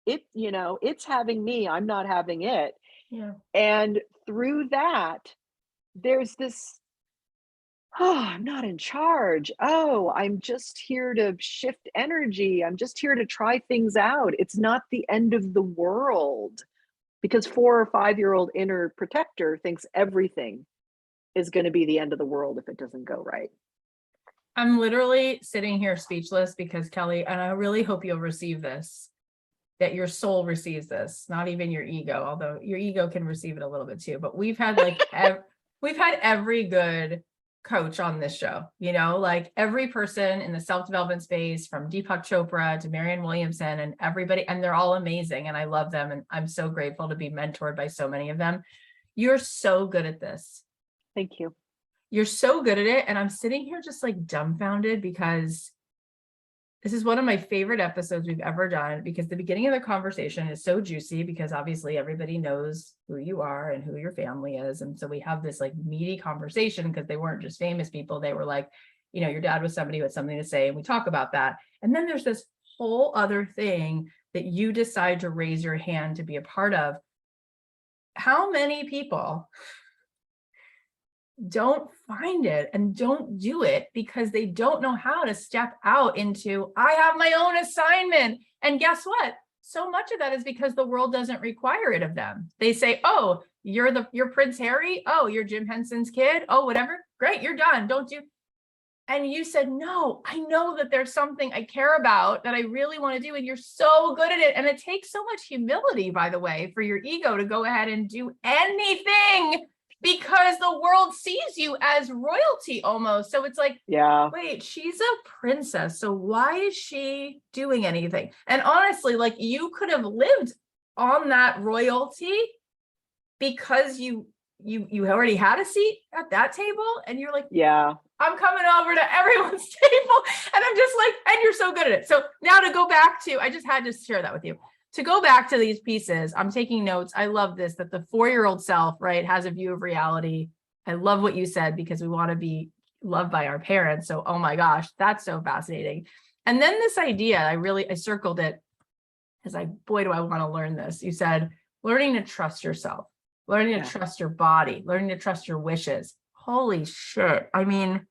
It's having me, I'm not having it. Yeah. And through that, there's this, oh, I'm not in charge. Oh, I'm just here to shift energy. I'm just here to try things out. It's not the end of the world, because 4 or 5-year-old inner protector thinks everything is going to be the end of the world if it doesn't go right. I'm literally sitting here speechless because Kelly, and I really hope you'll receive this, that your soul receives this, not even your ego, although your ego can receive it a little bit too. But we've had like we've had every good coach on this show, like every person in the self-development space, from Deepak Chopra to Marianne Williamson, and everybody, and they're all amazing and I love them, and I'm so grateful to be mentored by so many of them. You're so good at this. Thank you. You're so good at it. And I'm sitting here just like dumbfounded, because this is one of my favorite episodes we've ever done, because the beginning of the conversation is so juicy, because obviously everybody knows who you are and who your family is. And so we have this like meaty conversation, because they weren't just famous people. They were like, your dad was somebody who had something to say, and we talk about that. And then there's this whole other thing that you decide to raise your hand to be a part of. How many people don't find it and don't do it because they don't know how to step out into, I have my own assignment? And guess what? So much of that is because the world doesn't require it of them. They say, oh, you're Prince Harry. Oh, you're Jim Henson's kid. Oh, whatever. Great. You're done. Don't do. And you said, no, I know that there's something I care about that I really want to do. And you're so good at it. And it takes so much humility, by the way, for your ego to go ahead and do anything, because the world sees you as royalty almost. So it's like, yeah, wait, she's a princess, so why is she doing anything? And honestly, like, you could have lived on that royalty because you already had a seat at that table, and you're like, yeah, I'm coming over to everyone's table. And I'm just like, and you're so good at it. So now to go back to, I just had to share that with you. To go back to these pieces, I'm taking notes. I love this, that the 4-year-old self, right, has a view of reality. I love what you said, because we want to be loved by our parents. So, oh my gosh, that's so fascinating. And then this idea, I circled it, as boy, do I want to learn this. You said, learning to trust yourself, learning to trust your body, learning to trust your wishes. Holy shit. I mean,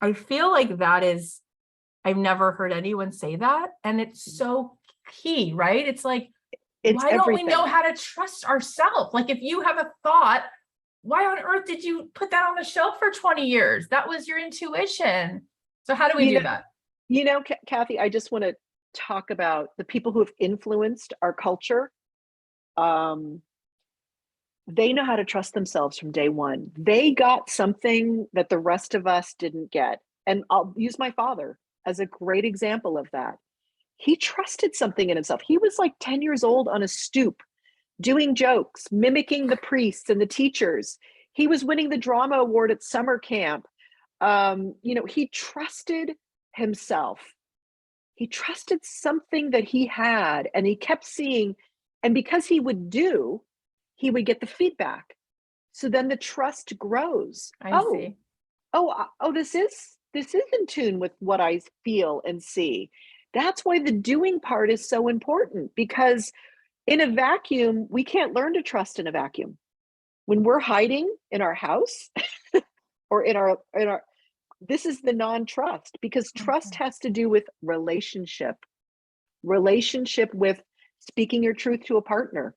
I feel like that is, I've never heard anyone say that. And it's so key, right? It's like, it's why don't everything. we know how to trust ourselves? Like, if you have a thought, why on earth did you put that on the shelf for 20 years? That was your intuition. So how do we do that? Cathy, I just want to talk about the people who have influenced our culture. They know how to trust themselves from day one. They got something that the rest of us didn't get. And I'll use my father as a great example of that. He trusted something in himself. He was like 10 years old on a stoop, doing jokes, mimicking the priests and the teachers. He was winning the drama award at summer camp. He trusted himself. He trusted something that he had, and he kept seeing, and because he would get the feedback. So then the trust grows. I see. This is in tune with what I feel and see. That's why the doing part is so important, because in a vacuum, we can't learn to trust in a vacuum. When we're hiding in our house or in our, this is the non-trust, because trust has to do with relationship with speaking your truth to a partner,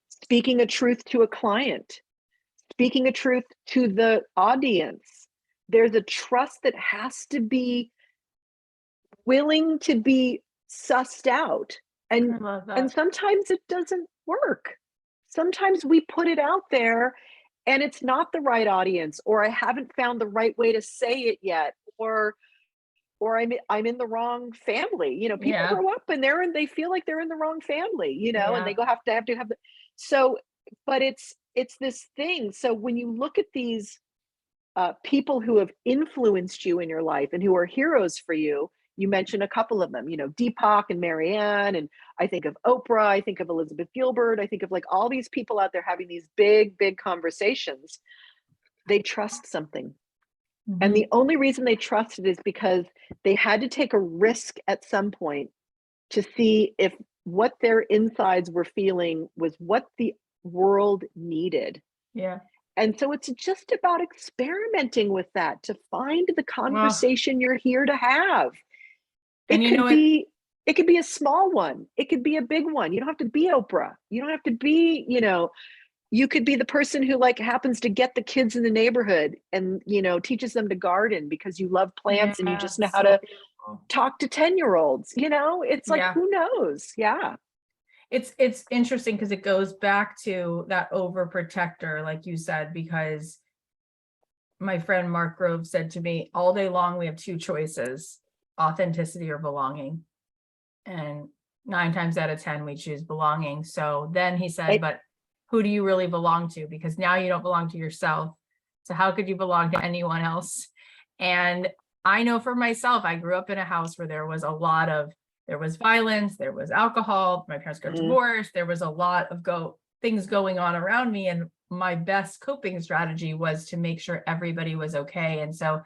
speaking a truth to a client, speaking a truth to the audience. There's a trust that has to be willing to be sussed out. And sometimes it doesn't work. Sometimes we put it out there and it's not the right audience, or I haven't found the right way to say it yet, or I'm in the wrong family. People grow up and they feel like they're in the wrong family, and they have the, so, but it's this thing. So when you look at these people who have influenced you in your life and who are heroes for you, you mentioned a couple of them, Deepak and Marianne, and I think of Oprah, I think of Elizabeth Gilbert, I think of like all these people out there having these big, big conversations. they trust something. And Mhm. the only reason they trusted is because they had to take a risk at some point to see if what their insides were feeling was what the world needed. Yeah. And so it's just about experimenting with that to find the Well, conversation you're here to have. and It you know could what? be it could be a small one. It could be a big one. You don't have to be Oprah. You don't have to be, you could be the person who like happens to get the kids in the neighborhood and, teaches them to garden because you love plants and you Yeah, just know how so to beautiful. talk to 10-year-olds. It's like, Yeah. who knows? Yeah. It's interesting because it goes back to that overprotector, like you said, because my friend Mark Grove said to me, all day long, we have two choices, authenticity or belonging. And 9 times out of 10, we choose belonging. So then he said, It, but who do you really belong to? Because now you don't belong to yourself. So how could you belong to anyone else? And I know for myself, I grew up in a house where there was there was violence, there was alcohol, my parents got mm, divorced, there was a lot of things going on around me. And my best coping strategy was to make sure everybody was okay. And so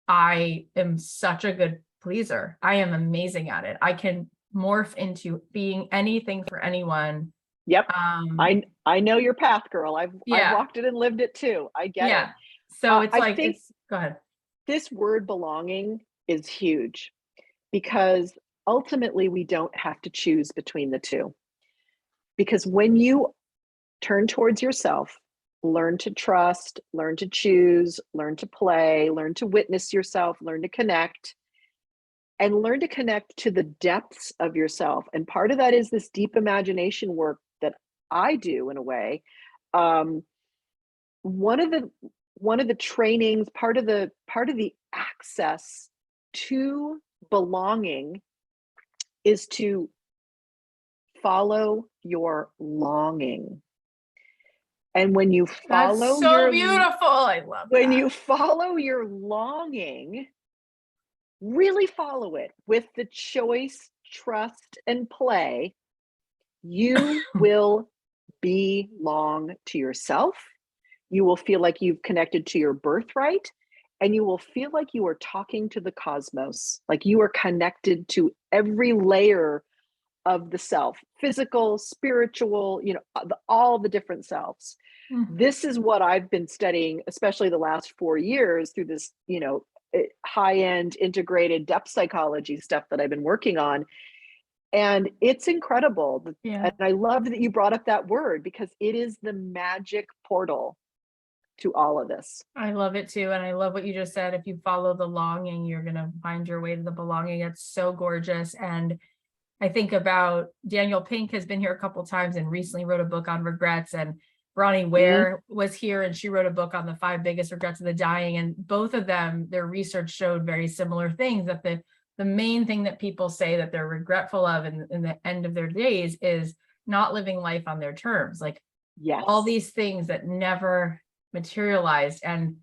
I am such a good pleaser. I am amazing at it. I can morph into being anything for anyone. yep. Um, I know your path, girl. I've yeah, walked it and lived it too. I get it. yeah. So it's I like, think go ahead. this word belonging is huge because ultimately we don't have to choose between the two. Because when you turn towards yourself, learn to trust, learn to choose, learn to play, learn to witness yourself, learn to connect, and learn to connect to the depths of yourself. And part of that is this deep imagination work that I do in a way. Um, one of the one of the trainings, part of the access to belonging is to follow your longing. And That's so beautiful. I love when that. you follow your longing, really follow it with the choice, trust, and play, you will belong to yourself. You will feel like you've connected to your birthright, and you will feel like you are talking to the cosmos, like you are connected to every layer of the self, physical, spiritual, all the different selves. Mm. This is what I've been studying, especially the last 4 years through this, high end integrated depth psychology stuff that I've been working on. And it's incredible. Yeah, And I love that you brought up that word because it is the magic portal to all of this. I love it too. And I love what you just said. If you follow the longing, you're going to find your way to the belonging. It's so gorgeous. And I think about Daniel Pink has been here a couple of times and recently wrote a book on regrets, and Bronnie Mm, Ware was here and she wrote a book on the 5 biggest regrets of the dying. And both of them, their research showed very similar things, that the main thing that people say that they're regretful of in the end of their days is not living life on their terms, like all yes. these things that never materialized. And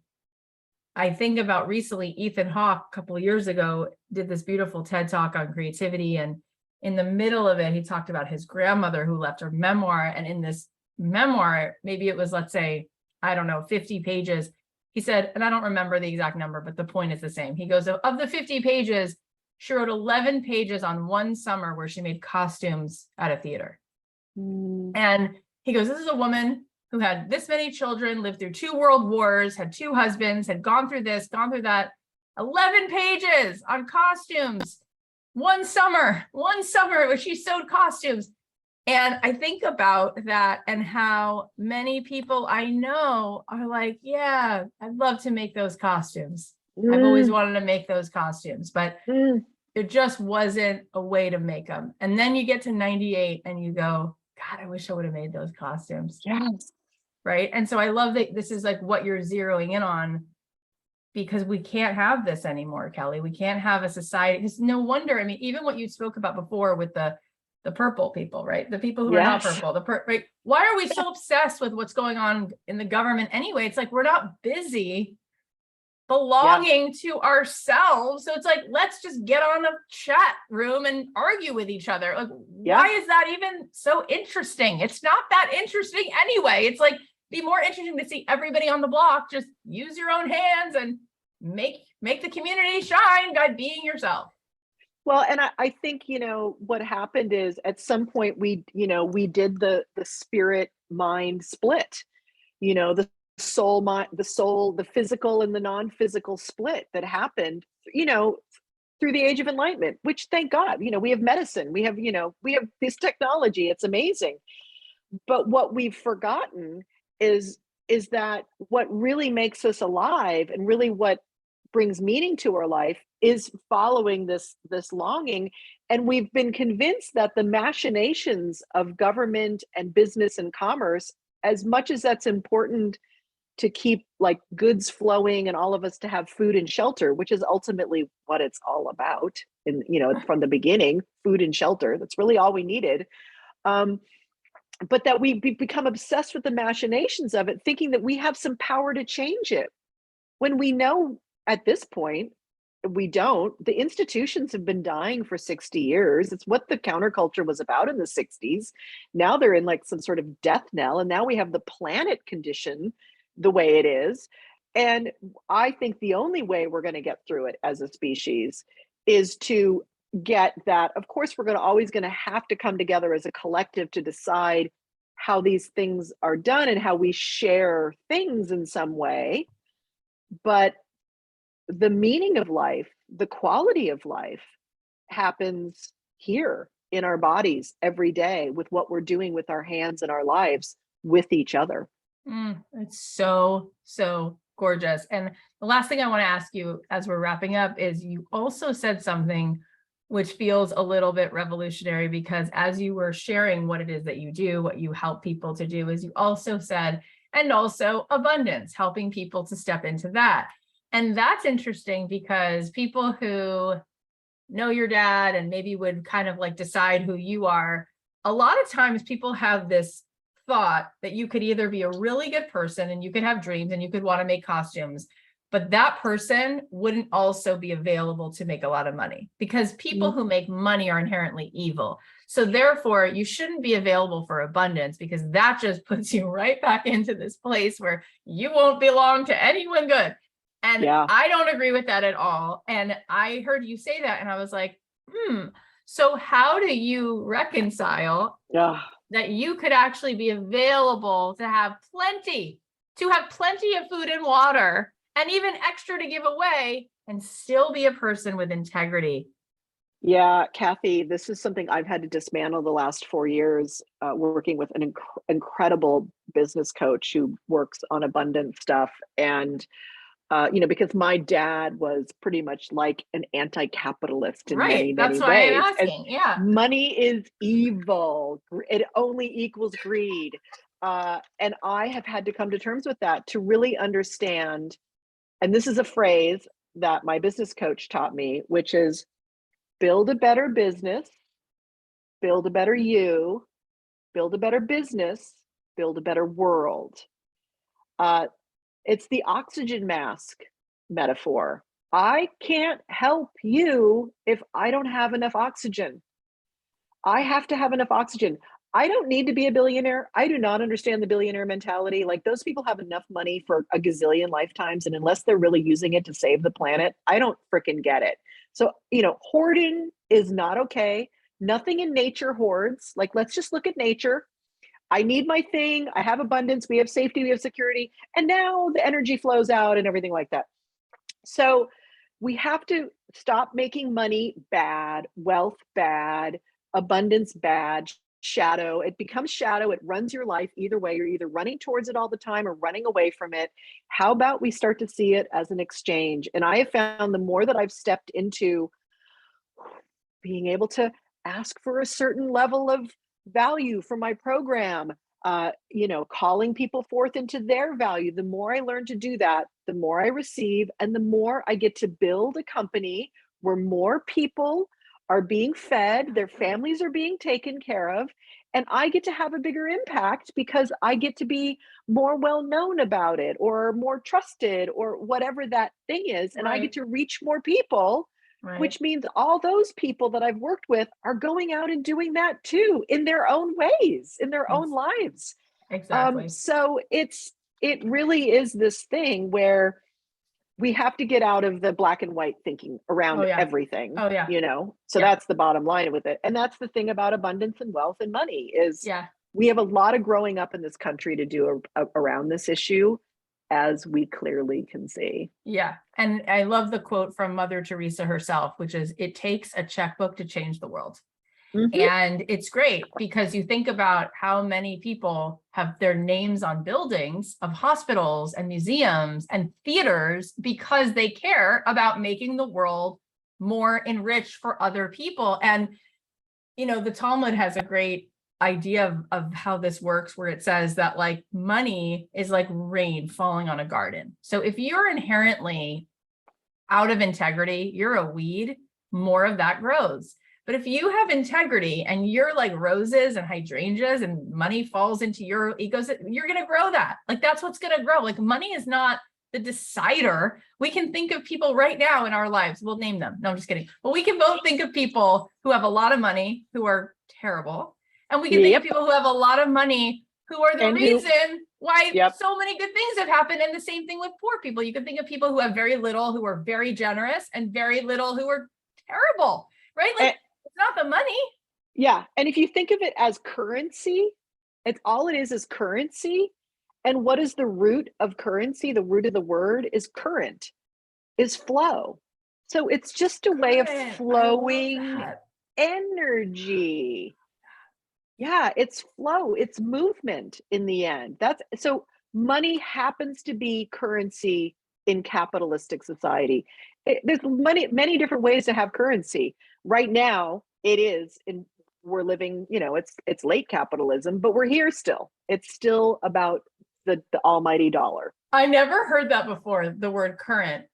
I think about recently, Ethan Hawke, a couple of years ago, did this beautiful TED talk on creativity. And in the middle of it, he talked about his grandmother who left her memoir. And in this memoir, maybe it was, let's say, I don't know, 50 pages. He said, and I don't remember the exact number, but the point is the same. He goes, of the 50 pages, she wrote 11 pages on one summer where she made costumes at a theater. Mm, And he goes, this is a woman who had this many children, lived through 2 world wars, had 2 husbands, had gone through this, gone through that. 11 pages on costumes. One summer where she sewed costumes. And I think about that and how many people I know are like, yeah, I'd love to make those costumes. I've always mm, wanted to make those costumes, but mm. there just wasn't a way to make them. And then you get to 98 and you go, God, I wish I would have made those costumes. Yes. Right. And so I love that this is like what you're zeroing in on, because we can't have this anymore, Kelly. We can't have a society. It's no wonder. I mean, even what you spoke about before with the purple people, right? The people who are not Yes. purple, right? Why are we so obsessed with what's going on in the government anyway? It's like we're not busy Yeah. belonging to ourselves. So it's like, let's just get on a chat room and argue with each other. Like, Yeah. why is that even so interesting? It's not that interesting anyway. It's like, be more interesting to see everybody on the block just use your own hands and make the community shine by being yourself. Well, and I think, what happened is at some point we did the spirit mind split, the the physical and the non-physical split that happened, through the age of enlightenment, which thank God, we have medicine, we have this technology, it's amazing. But what we've forgotten is that what really makes us alive and really what brings meaning to our life is following this longing. And we've been convinced that the machinations of government and business and commerce, as much as that's important to keep like goods flowing and all of us to have food and shelter, which is ultimately what it's all about, and from the beginning, food and shelter, that's really all we needed. But that we become obsessed with the machinations of it, thinking that we have some power to change it, when we know at this point we don't. The institutions have been dying for 60 years. It's what the counterculture was about in the 60s. Now they're in like some sort of death knell, and now we have the planet condition the way it is. And I think the only way we're going to get through it as a species is to get that, of course, we're always going to have to come together as a collective to decide how these things are done and how we share things in some way. But the meaning of life, the quality of life happens here in our bodies every day with what we're doing with our hands and our lives with each other. It's so, so gorgeous. And the last thing I want to ask you as we're wrapping up is, you also said something which feels a little bit revolutionary, because as you were sharing what it is that you do, what you help people to do, is you also said, and also abundance, helping people to step into that. And that's interesting, because people who know your dad and maybe would kind of like decide who you are, a lot of times people have this thought that you could either be a really good person and you could have dreams and you could want to make costumes, but that person wouldn't also be available to make a lot of money, because people who make money are inherently evil. So therefore you shouldn't be available for abundance, because that just puts you right back into this place where you won't belong to anyone good. And Yeah. I don't agree with that at all. And I heard you say that and I was like, so how do you reconcile that you could actually be available to have plenty of food and water and even extra to give away and still be a person with integrity? Yeah, Cathy, this is something I've had to dismantle the last 4 years, working with an incredible business coach who works on abundant stuff. And because my dad was pretty much like an anti-capitalist in many, That's many why ways. I'm asking. Yeah. Money is evil. It only equals greed. And I have had to come to terms with that to really understand. And this is a phrase that my business coach taught me, which is build a better business, build a better you, build a better business, build a better world. It's the oxygen mask metaphor. I can't help you if I don't have enough oxygen. I have to have enough oxygen. I don't need to be a billionaire. I do not understand the billionaire mentality. Like, those people have enough money for a gazillion lifetimes, and unless they're really using it to save the planet, I don't freaking get it. So, hoarding is not okay. Nothing in nature hoards. Like, let's just look at nature. I need my thing. I have abundance. We have safety. We have security. And now the energy flows out and everything like that. So we have to stop making money bad, wealth bad, abundance bad, shadow. It becomes shadow. It runs your life either way. You're either running towards it all the time or running away from it. How about we start to see it as an exchange? And I have found the more that I've stepped into being able to ask for a certain level of value for my program, calling people forth into their value, the more I learn to do that, the more I receive, and the more I get to build a company where more people are being fed, their families are being taken care of, and I get to have a bigger impact because I get to be more well known about it or more trusted or whatever that thing is. And I get to reach more people. Which means all those people that I've worked with are going out and doing that too, in their own ways, in their own lives. Exactly. So it really is this thing where we have to get out of the black and white thinking Oh around yeah. everything, Oh yeah. you know? So Yeah. that's the bottom line with it. And that's the thing about abundance and wealth and money is Yeah. we have a lot of growing up in this country to do around this issue, as we clearly can see. Yeah. And I love the quote from Mother Teresa herself, which is, it takes a checkbook to change the world. Mhm. And it's great because you think about how many people have their names on buildings of hospitals and museums and theaters because they care about making the world more enriched for other people. And, you know, the Talmud has a great idea of how this works, where it says that like money is like rain falling on a garden. So if you're inherently out of integrity, you're a weed, more of that grows. But if you have integrity and you're like roses and hydrangeas and money falls into your ecosystem, you're going to grow that. Like that's what's going to grow. Like money is not the decider. We can think of people right now in our lives. We'll name them. No, I'm just kidding. But we can both think of people who have a lot of money who are terrible. And we can think of Yep. people who have a lot of money who are the And who, reason why yep. so many good things have happened. And the same thing with poor people. You can think of people who have very little, who are very generous, and very little who are terrible, right? Like it's not the money. Yeah. And if you think of it as currency, it's all it is currency. And what is the root of currency? The root of the word is current, is flow. So it's just a way of flowing energy. Yeah, it's flow, it's movement in the end. That's so money happens to be currency in capitalistic society. There's many different ways to have currency. Right now, it is in we're living, you know, it's late capitalism, but we're here still. It's still about the almighty dollar. I never heard that before, the word current.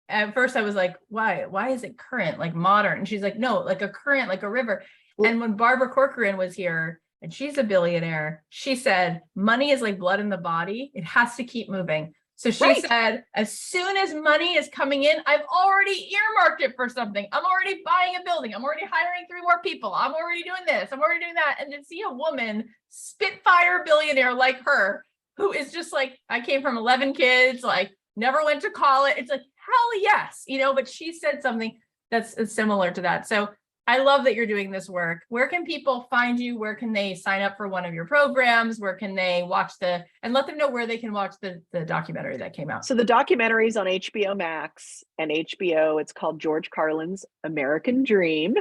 At first I was like, why is it current, like modern? And she's like, no, like a current, like a river. And when Barbara Corcoran was here, and she's a billionaire, she said, money is like blood in the body. It has to keep moving. So she said, as soon as money is coming in, I've already earmarked it for something. I'm already buying a building. I'm already hiring 3 more people. I'm already doing this. I'm already doing that. And to see a woman, spitfire billionaire like her, who is just like, I came from 11 kids, like never went to college. It's like, hell yes, you know, but she said something that's similar to that. So I love that you're doing this work. Where can people find you? Where can they sign up for one of your programs? Where can they watch and let them know where they can watch the documentary that came out? So the documentary is on HBO Max and HBO. It's called George Carlin's American Dream.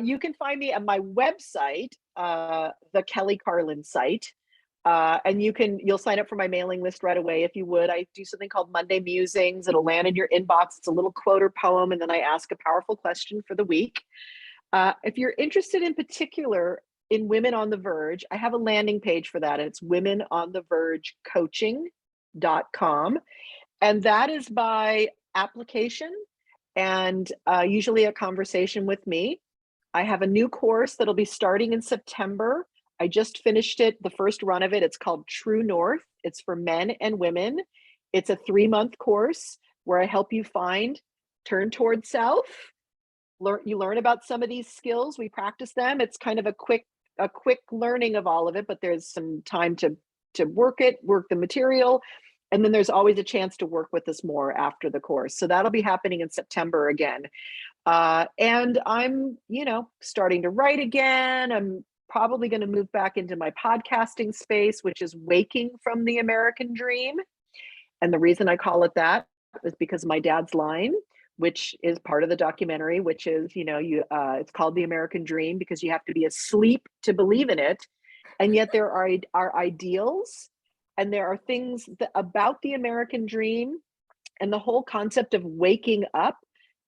You can find me at my website, the Kelly Carlin site. And you'll sign up for my mailing list right away if you would. I do something called Monday Musings. It'll land in your inbox. It's a little quote or poem, and then I ask a powerful question for the week. If you're interested in particular in Women on the Verge, I have a landing page for that. And it's womenonthevergecoaching.com. And that is by application and usually a conversation with me. I have a new course that'll be starting in September. I just finished it, the first run of it. It's called True North. It's for men and women. It's a 3-month course where I help you turn towards self. You learn about some of these skills. We practice them. It's kind of a quick learning of all of it, but there's some time to work the material. And then there's always a chance to work with us more after the course. So that'll be happening in September again. And I'm, starting to write again. I'm probably going to move back into my podcasting space, which is Waking from the American Dream. And the reason I call it that is because my dad's line, which is part of the documentary, which is, it's called The American Dream because you have to be asleep to believe in it. And yet there are ideals and there are things about the American dream and the whole concept of waking up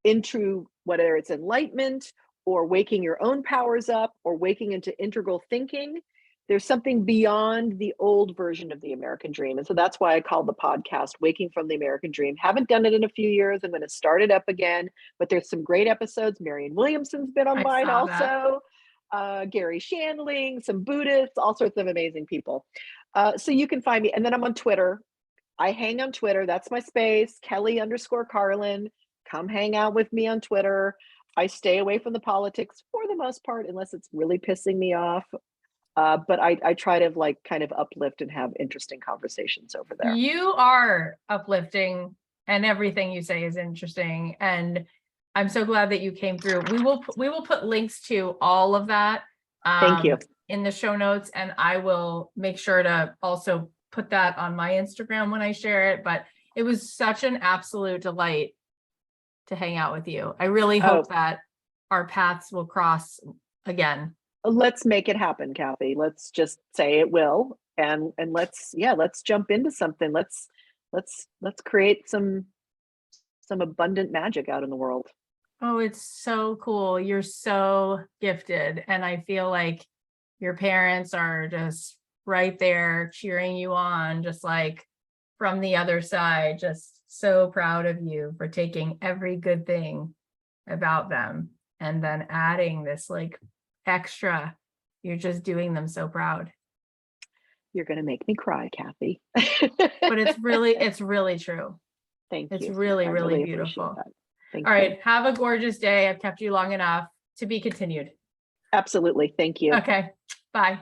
into whether it's enlightenment or waking your own powers up or waking into integral thinking. There's something beyond the old version of the American dream. And so that's why I call the podcast Waking from the American Dream. Haven't done it in a few years. I'm going to start it up again, but there's some great episodes. Marianne Williamson's been on mine also. Gary Shandling, some Buddhists, all sorts of amazing people. So you can find me. And then I'm on Twitter. I hang on Twitter. That's my space, Kelly_Carlin. Come hang out with me on Twitter. I stay away from the politics for the most part, unless it's really pissing me off. But I try to like kind of uplift and have interesting conversations over there. You are uplifting, and everything you say is interesting. And I'm so glad that you came through. We will put links to all of that Thank you. in the show notes, and I will make sure to also put that on my Instagram when I share it. But it was such an absolute delight to hang out with you. I really hope that our paths will cross again. Let's make it happen, Cathy. Let's just say it will, and let's jump into something. Let's create some abundant magic out in the world. Oh, it's so cool. You're so gifted, and I feel like your parents are just right there cheering you on, just like from the other side. Just so proud of you for taking every good thing about them and then adding this like extra. You're just doing them so proud. You're going to make me cry, Cathy. But it's really true. Thank you. It's really, I really really beautiful. appreciate that. Thank All you. right. Have a gorgeous day. I've kept you long enough. To be continued. Absolutely. Thank you. Okay. Bye.